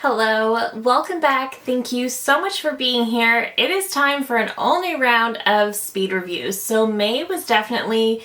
Hello, welcome back. Thank you so much for being here. It is time for an all new round of speed reviews. So May was definitely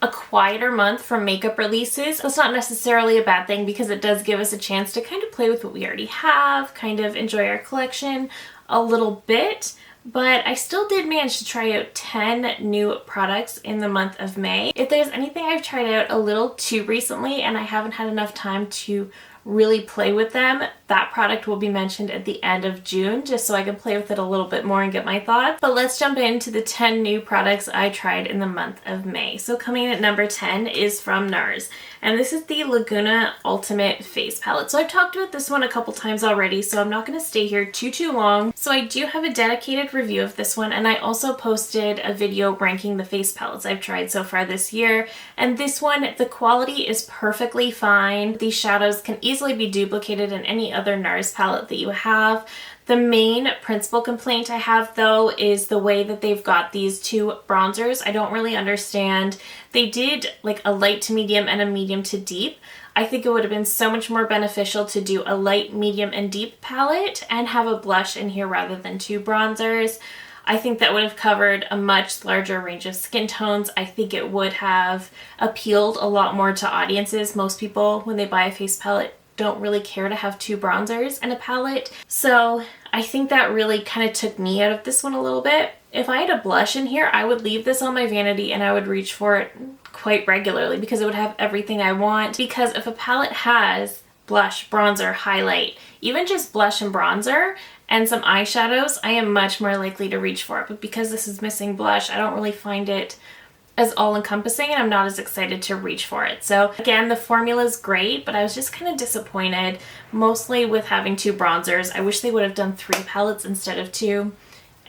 a quieter month for makeup releases. That's not necessarily a bad thing because it does give us a chance to kind of play with what we already have, kind of enjoy our collection a little bit. But I still did manage to try out 10 new products in the month of May. If there's anything I've tried out a little too recently and I haven't had enough time to really play with them, that product will be mentioned at the end of June just so I can play with it a little bit more and get my thoughts. But let's jump into the 10 new products I tried in the month of May. So coming in at number 10 is from NARS, and this is the Laguna Ultimate Face Palette. So I've talked about this one a couple times already, so I'm not going to stay here too long. So I do have a dedicated review of this one, and I also posted a video ranking the face palettes I've tried so far this year. And this one, the quality is perfectly fine. These shadows can easily be duplicated in any other NARS palette that you have. The main principal complaint I have though is the way that they've got these two bronzers. I don't really understand. They did like a light to medium and a medium to deep. I think it would have been so much more beneficial to do a light, medium, and deep palette and have a blush in here rather than two bronzers. I think that would have covered a much larger range of skin tones. I think it would have appealed a lot more to audiences. Most people, when they buy a face palette, don't really care to have two bronzers in a palette. So I think that really kind of took me out of this one a little bit. If I had a blush in here, I would leave this on my vanity and I would reach for it quite regularly because it would have everything I want. Because if a palette has blush, bronzer, highlight, even just blush and bronzer, and some eyeshadows, I am much more likely to reach for it. But because this is missing blush, I don't really find it as all-encompassing and I'm not as excited to reach for it. So again, the formula is great, but I was just kind of disappointed, mostly with having two bronzers. I wish they would have done 3 palettes instead of 2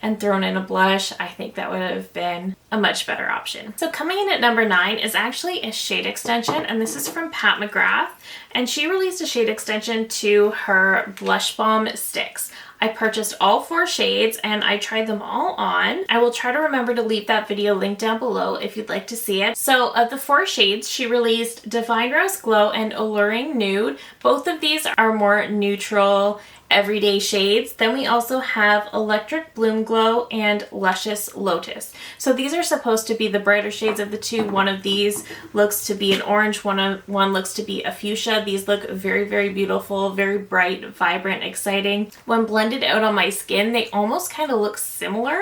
and thrown in a blush. I think that would have been a much better option. So coming in at number 9 is actually a shade extension, and this is from Pat McGrath, and she released a shade extension to her blush balm sticks. I purchased all 4 shades and I tried them all on. I will try to remember to leave that video linked down below if you'd like to see it. So of the 4 shades, she released Divine Rose Glow and Alluring Nude. Both of these are more neutral, everyday shades. Then we also have Electric Bloom Glow and Luscious Lotus. So these are supposed to be the brighter shades of the two. One of these looks to be an orange, one looks to be a fuchsia. These look very beautiful, very bright, vibrant, exciting. When blended out on my skin, they almost kind of look similar,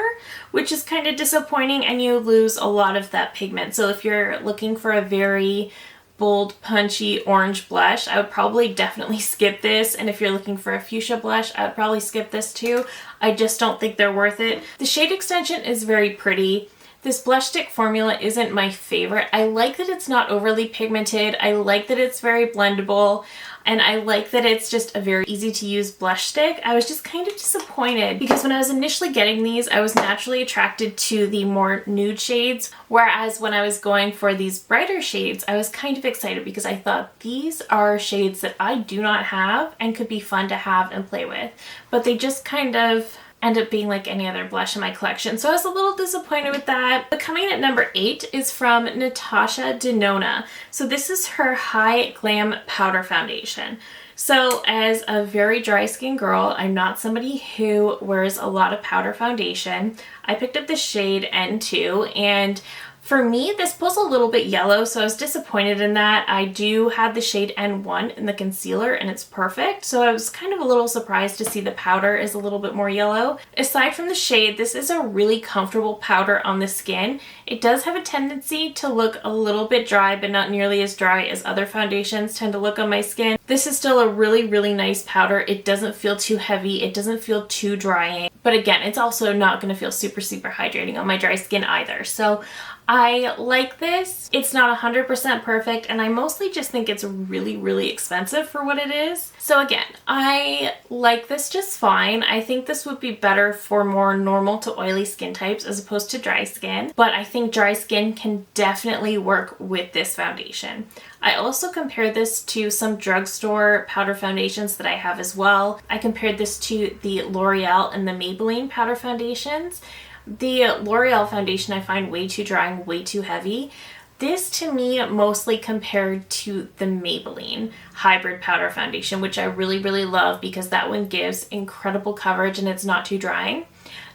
which is kind of disappointing, and you lose a lot of that pigment. So if you're looking for a very bold, punchy orange blush, I would probably definitely skip this. And if you're looking for a fuchsia blush, I would probably skip this too. I just don't think they're worth it. The shade extension is very pretty. This blush stick formula isn't my favorite. I like that it's not overly pigmented. I like that it's very blendable. And I like that it's just a very easy to use blush stick. I was just kind of disappointed because when I was initially getting these, I was naturally attracted to the more nude shades. Whereas when I was going for these brighter shades, I was kind of excited because I thought these are shades that I do not have and could be fun to have and play with. But they just kind of end up being like any other blush in my collection. So I was a little disappointed with that. But coming in at number 8 is from Natasha Denona. So this is her High Glam Powder Foundation. So as a very dry skin girl, I'm not somebody who wears a lot of powder foundation. I picked up the shade N2, and for me, this pulls a little bit yellow, so I was disappointed in that. I do have the shade N1 in the concealer, and it's perfect, so I was kind of a little surprised to see the powder is a little bit more yellow. Aside from the shade, this is a really comfortable powder on the skin. It does have a tendency to look a little bit dry, but not nearly as dry as other foundations tend to look on my skin. This is still a really nice powder. It doesn't feel too heavy. It doesn't feel too drying. But again, it's also not going to feel super hydrating on my dry skin either. So I like this. It's not 100% perfect, and I mostly just think it's really expensive for what it is. So again, I like this just fine. I think this would be better for more normal to oily skin types as opposed to dry skin, but I think dry skin can definitely work with this foundation. I also compared this to some drugstore powder foundations that I have as well. I compared this to the L'Oreal and the Maybelline powder foundations. The L'Oreal foundation I find way too dry and way too heavy. This to me mostly compared to the Maybelline Hybrid Powder Foundation, which I really, really love because that one gives incredible coverage and it's not too drying.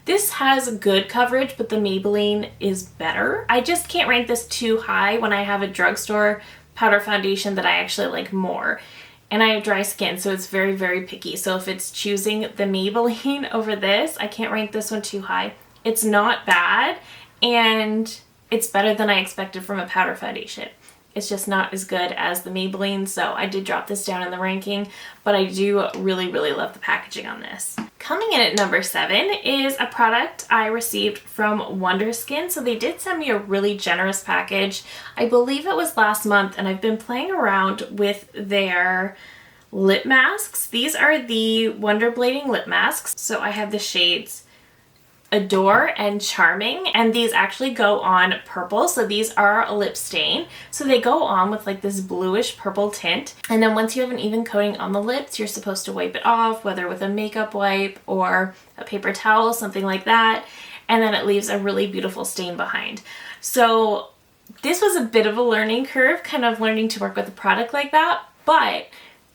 This has good coverage, but the Maybelline is better. I just can't rank this too high when I have a drugstore powder foundation that I actually like more. And I have dry skin, so it's very, very picky. So if it's choosing the Maybelline over this, I can't rank this one too high. It's not bad, and it's better than I expected from a powder foundation. It's just not as good as the Maybelline, so I did drop this down in the ranking, but I do really, really love the packaging on this. Coming in at number 7 is a product I received from Wonder Skin. So they did send me a really generous package. I believe it was last month, and I've been playing around with their lip masks. These are the Wonder Blading lip masks. So I have the shades Adore and Charming, and these actually go on purple, so these are a lip stain, so they go on with like this bluish purple tint, and then once you have an even coating on the lips, you're supposed to wipe it off, whether with a makeup wipe or a paper towel, something like that, and then it leaves a really beautiful stain behind. So this was a bit of a learning curve, kind of learning to work with a product like that, but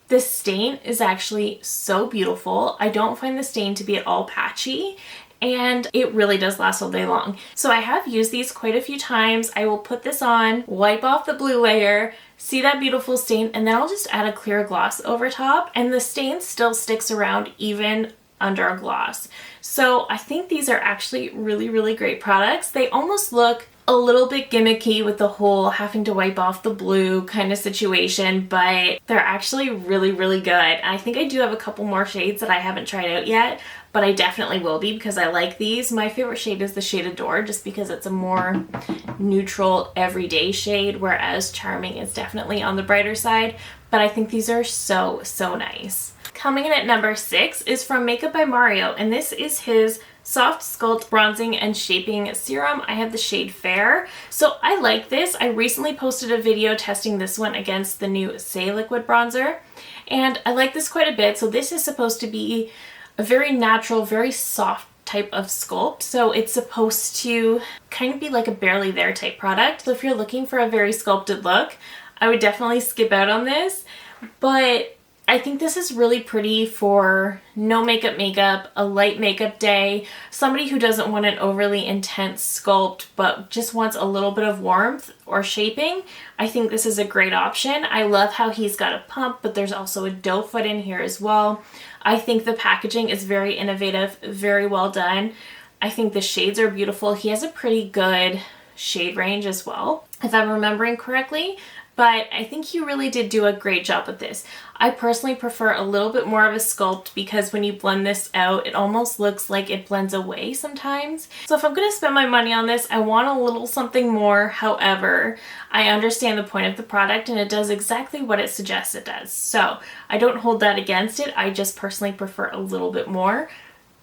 the stain is actually so beautiful. I don't find the stain to be at all patchy, and it really does last all day long. So I have used these quite a few times. I will put this on, wipe off the blue layer, see that beautiful stain, and then I'll just add a clear gloss over top, and the stain still sticks around even under a gloss. So I think these are actually really, really great products. They almost look a little bit gimmicky with the whole having to wipe off the blue kind of situation, but they're actually really, really good. I think I do have a couple more shades that I haven't tried out yet, but I definitely will be because I like these. My favorite shade is the shade Adore, just because it's a more neutral, everyday shade, whereas Charming is definitely on the brighter side, but I think these are so, so nice. Coming in at number 6 is from Makeup by Mario, and this is his Soft Sculpt Bronzing and Shaping Serum. I have the shade Fair. So I like this. I recently posted a video testing this one against the new Say Liquid Bronzer, and I like this quite a bit. So this is supposed to be a very natural, very soft type of sculpt. So it's supposed to kind of be like a barely there type product. So if you're looking for a very sculpted look, I would definitely skip out on this. But I think this is really pretty for no makeup, a light makeup day, somebody who doesn't want an overly intense sculpt but just wants a little bit of warmth or shaping. I think this is a great option. I love how he's got a pump, but there's also a doe foot in here as well. I think the packaging is very innovative, very well done. I think the shades are beautiful. He has a pretty good shade range as well, if I'm remembering correctly. But I think he really did do a great job with this. I personally prefer a little bit more of a sculpt because when you blend this out, it almost looks like it blends away sometimes. So if I'm going to spend my money on this, I want a little something more. However, I understand the point of the product and it does exactly what it suggests it does. So I don't hold that against it. I just personally prefer a little bit more.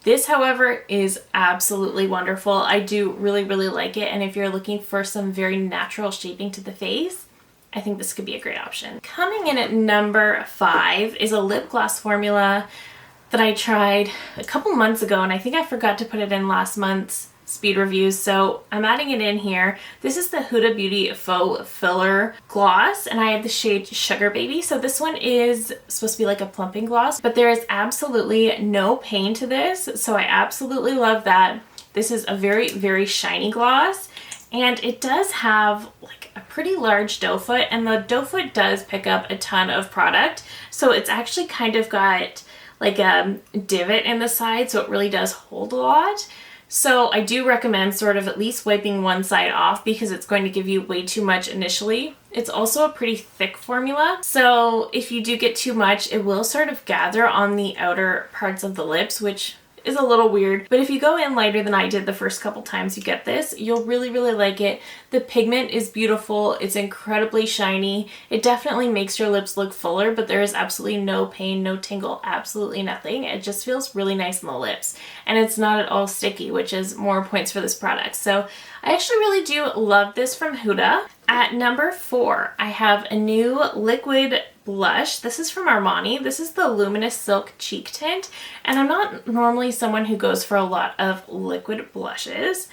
This, however, is absolutely wonderful. I do really, really like it. And if you're looking for some very natural shaping to the face, I think this could be a great option. Coming in at number 5 is a lip gloss formula that I tried a couple months ago, and I think I forgot to put it in last month's speed reviews, so I'm adding it in here. This is the Huda Beauty Faux Filler Gloss, and I have the shade Sugar Baby. So this one is supposed to be like a plumping gloss, but there is absolutely no pain to this, so I absolutely love that. This is a very, very shiny gloss, and it does have like a pretty large doe foot, and the doe foot does pick up a ton of product. So it's actually kind of got like a divot in the side, so it really does hold a lot. So I do recommend sort of at least wiping one side off because it's going to give you way too much initially. It's also a pretty thick formula, so if you do get too much, it will sort of gather on the outer parts of the lips, which is a little weird, but if you go in lighter than I did the first couple times you get this, you'll really, really like it. The pigment is beautiful. It's incredibly shiny. It definitely makes your lips look fuller, but there is absolutely no pain, no tingle, absolutely nothing. It just feels really nice on the lips, and it's not at all sticky, which is more points for this product. So I actually really do love this from Huda. At number 4, I have a new liquid blush. This is from Armani. This is the Luminous Silk Cheek Tint, and I'm not normally someone who goes for a lot of liquid blushes,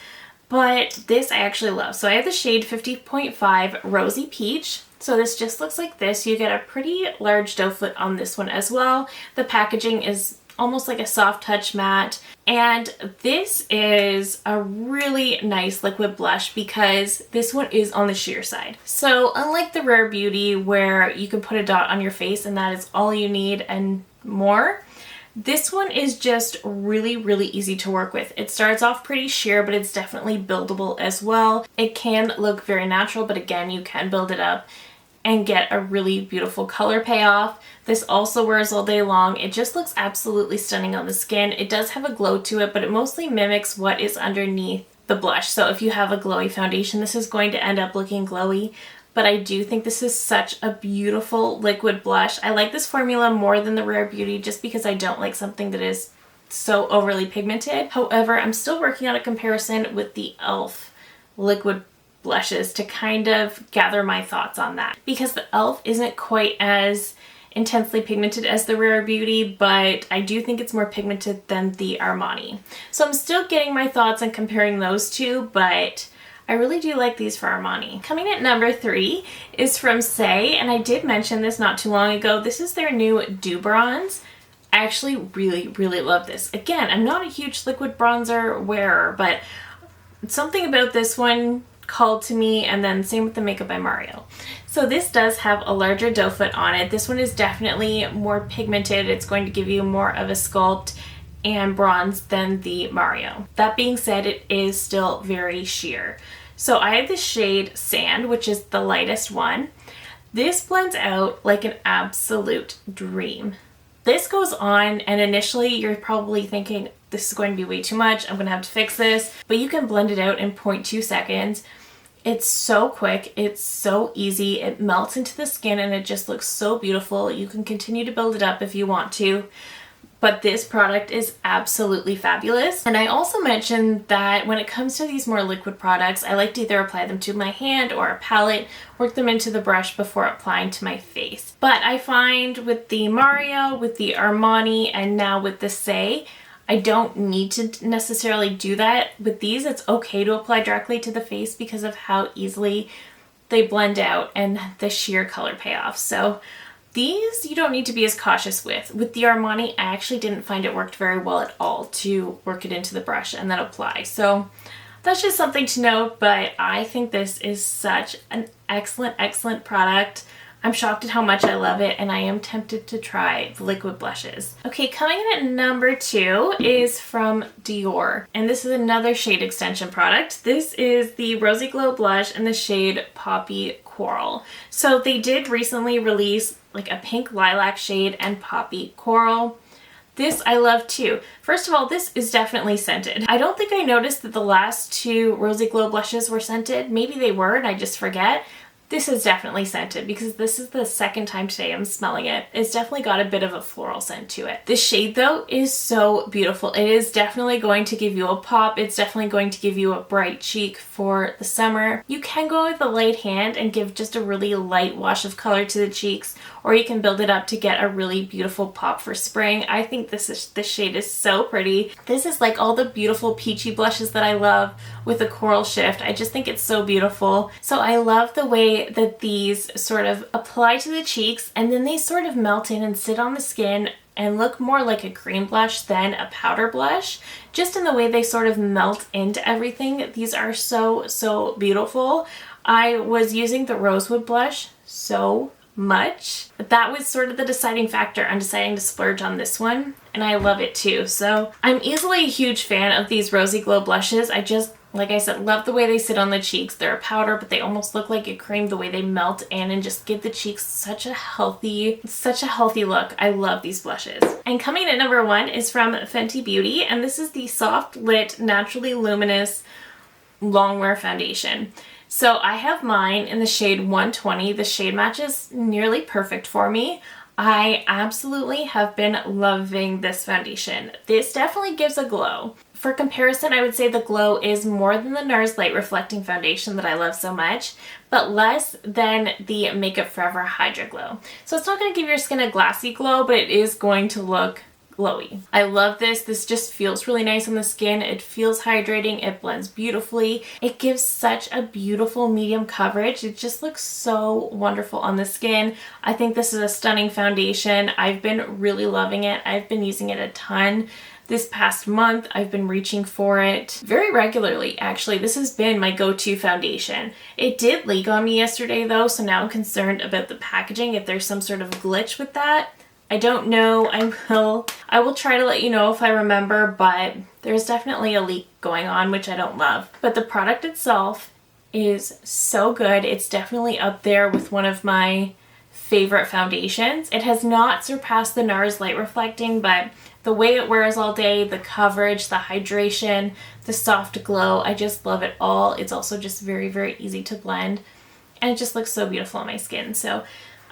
but this I actually love. So I have the shade 50.5 Rosy Peach. So this just looks like this. You get a pretty large doe foot on this one as well. The packaging is almost like a soft touch matte. And this is a really nice liquid blush because this one is on the sheer side. So unlike the Rare Beauty where you can put a dot on your face and that is all you need and more, this one is just really, really easy to work with. It starts off pretty sheer, but it's definitely buildable as well. It can look very natural, but again, you can build it up and get a really beautiful color payoff. This also wears all day long. It just looks absolutely stunning on the skin. It does have a glow to it, but it mostly mimics what is underneath the blush. So if you have a glowy foundation, this is going to end up looking glowy. But I do think this is such a beautiful liquid blush. I like this formula more than the Rare Beauty just because I don't like something that is so overly pigmented. However, I'm still working on a comparison with the e.l.f. liquid blushes to kind of gather my thoughts on that, because the e.l.f. isn't quite as intensely pigmented as the Rare Beauty, but I do think it's more pigmented than the Armani. So I'm still getting my thoughts and comparing those two, but I really do like these for Armani. Coming at number 3 is from Saie, and I did mention this not too long ago. This is their new Dew Bronze. I actually really, really love this. Again, I'm not a huge liquid bronzer wearer, but something about this one called to me, and then same with the Makeup by Mario. So this does have a larger doe foot on it. This one is definitely more pigmented. It's going to give you more of a sculpt and bronze than the Mario. That being said, it is still very sheer. So I have the shade Sand, which is the lightest one. This blends out like an absolute dream. This goes on, and initially you're probably thinking, this is going to be way too much, I'm gonna have to fix this, but you can blend it out in 0.2 seconds. It's so quick, it's so easy, it melts into the skin and it just looks so beautiful. You can continue to build it up if you want to, but this product is absolutely fabulous. And I also mentioned that when it comes to these more liquid products, I like to either apply them to my hand or a palette, work them into the brush before applying to my face. But I find with the Mario, with the Armani, and now with the Saie, I don't need to necessarily do that. With these, it's okay to apply directly to the face because of how easily they blend out and the sheer color payoff. So these you don't need to be as cautious with. With the Armani, I actually didn't find it worked very well at all to work it into the brush and then apply. So that's just something to note, but I think this is such an excellent, excellent product. I'm shocked at how much I love it, and I am tempted to try the liquid blushes. Okay, coming in at number 2 is from Dior, and this is another shade extension product. This is the Rosy Glow blush in the shade Poppy Coral. So they did recently release like a pink lilac shade and Poppy Coral. This I love too. First of all, this is definitely scented. I don't think I noticed that the last 2 Rosy Glow blushes were scented. Maybe they were and I just forget. This is definitely scented because this is the second time today I'm smelling it. It's definitely got a bit of a floral scent to it. This shade though is so beautiful. It is definitely going to give you a pop. It's definitely going to give you a bright cheek for the summer. You can go with a light hand and give just a really light wash of color to the cheeks, or you can build it up to get a really beautiful pop for spring. I think this shade is so pretty. This is like all the beautiful peachy blushes that I love with a coral shift. I just think it's so beautiful. So I love the way that these sort of apply to the cheeks and then they sort of melt in and sit on the skin and look more like a cream blush than a powder blush. Just in the way they sort of melt into everything. These are so, so beautiful. I was using the Rosewood blush so much. That was sort of the deciding factor on deciding to splurge on this one, and I love it too. So I'm easily a huge fan of these Rosy Glow blushes. I just, like I said, love the way they sit on the cheeks. They're a powder, but they almost look like a cream the way they melt in and just give the cheeks such a healthy look. I love these blushes. And coming in at number 1 is from Fenty Beauty, and this is the Soft Lit Naturally Luminous Longwear Foundation. So I have mine in the shade 120. The shade match is nearly perfect for me. I absolutely have been loving this foundation. This definitely gives a glow. For comparison, I would say the glow is more than the NARS Light Reflecting Foundation that I love so much, but less than the Makeup Forever Hydra Glow. So it's not going to give your skin a glassy glow, but it is going to look glowy. I love this. This just feels really nice on the skin. It feels hydrating. It blends beautifully. It gives such a beautiful medium coverage. It just looks so wonderful on the skin. I think this is a stunning foundation. I've been really loving it. I've been using it a ton. This past month, I've been reaching for it very regularly, actually. This has been my go-to foundation. It did leak on me yesterday though, so now I'm concerned about the packaging, if there's some sort of glitch with that. I don't know. I will try to let you know if I remember, but there's definitely a leak going on, which I don't love. But the product itself is so good. It's definitely up there with one of my favorite foundations. It has not surpassed the NARS Light Reflecting, but the way it wears all day, the coverage, the hydration, the soft glow, I just love it all. It's also just very, very easy to blend, and it just looks so beautiful on my skin. So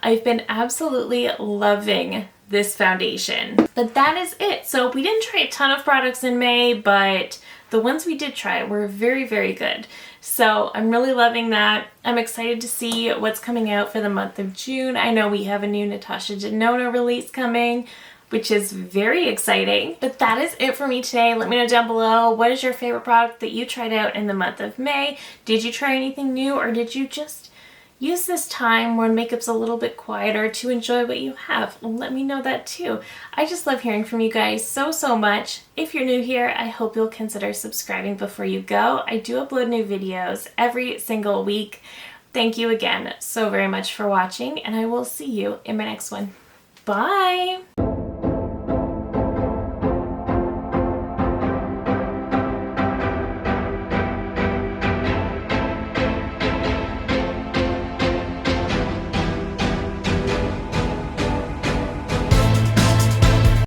I've been absolutely loving this foundation. But that is it. So we didn't try a ton of products in May, but the ones we did try were very, very good. So I'm really loving that. I'm excited to see what's coming out for the month of June. I know we have a new Natasha Denona release coming, which is very exciting. But that is it for me today. Let me know down below, what is your favorite product that you tried out in the month of May? Did you try anything new, or did you just use this time when makeup's a little bit quieter to enjoy what you have? Let me know that too. I just love hearing from you guys so, so much. If you're new here, I hope you'll consider subscribing before you go. I do upload new videos every single week. Thank you again so very much for watching, and I will see you in my next one. Bye!